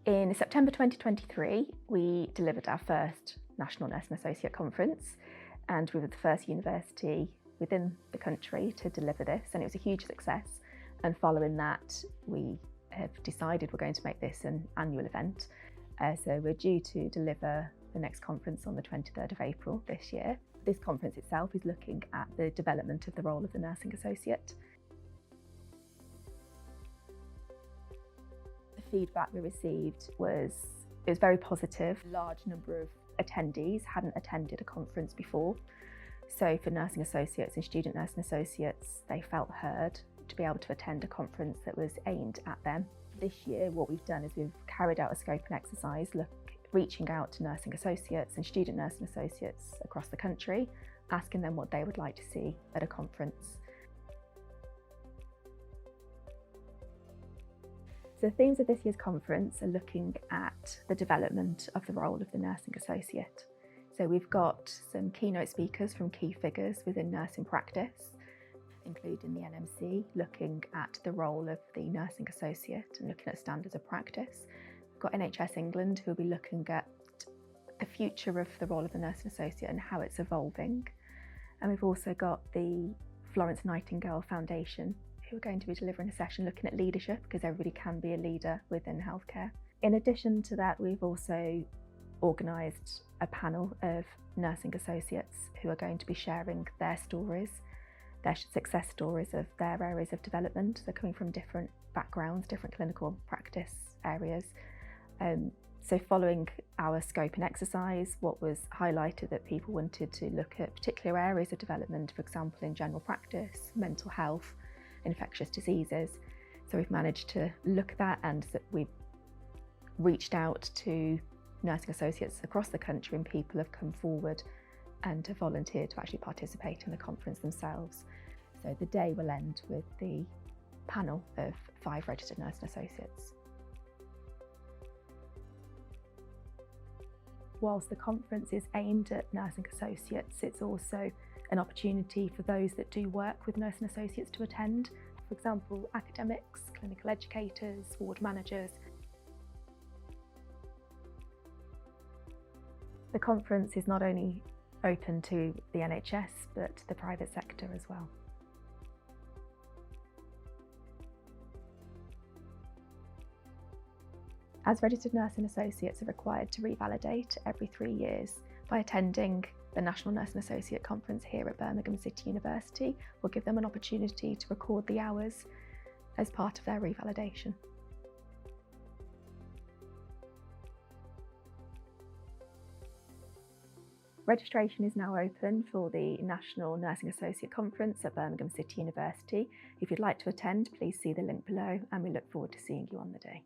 In September 2023, we delivered our first National Nursing Associate Conference, and we were the first university within the country to deliver this, and it was a huge success. And following that, we have decided we're going to make this an annual event. So we're due to deliver the next conference on the 23rd of April this year. This conference itself is looking at the development of the role of the nursing associate. The feedback we received was very positive. A large number of attendees hadn't attended a conference before. So for nursing associates and student nursing associates, they felt heard to be able to attend a conference that was aimed at them. This year, what we've done is we've carried out a scoping exercise reaching out to nursing associates and student nursing associates across the country, asking them what they would like to see at a conference. So the themes of this year's conference are looking at the development of the role of the nursing associate. So we've got some keynote speakers from key figures within nursing practice, including the NMC, looking at the role of the nursing associate and looking at standards of practice. We've got NHS England, who will be looking at the future of the role of the nursing associate and how it's evolving. And we've also got the Florence Nightingale Foundation, who are going to be delivering a session looking at leadership, because everybody can be a leader within healthcare. In addition to that, we've also organised a panel of nursing associates who are going to be sharing their stories, their success stories of their areas of development. They're coming from different backgrounds, different clinical practice areas. So following our scope and exercise, what was highlighted that people wanted to look at particular areas of development, for example, in general practice, mental health, infectious diseases. So we've managed to look at that, and we've reached out to nursing associates across the country, and people have come forward and have volunteered to actually participate in the conference themselves. So the day will end with the panel of 5 registered nursing associates. Whilst the conference is aimed at nursing associates, it's also an opportunity for those that do work with nursing associates to attend. For example, academics, clinical educators, ward managers. The conference is not only open to the NHS, but the private sector as well. As registered nursing associates are required to revalidate every 3 years, by attending the National Nursing Associate Conference here at Birmingham City University, will give them an opportunity to record the hours as part of their revalidation. Registration is now open for the National Nursing Associate Conference at Birmingham City University. If you'd like to attend, please see the link below, and we look forward to seeing you on the day.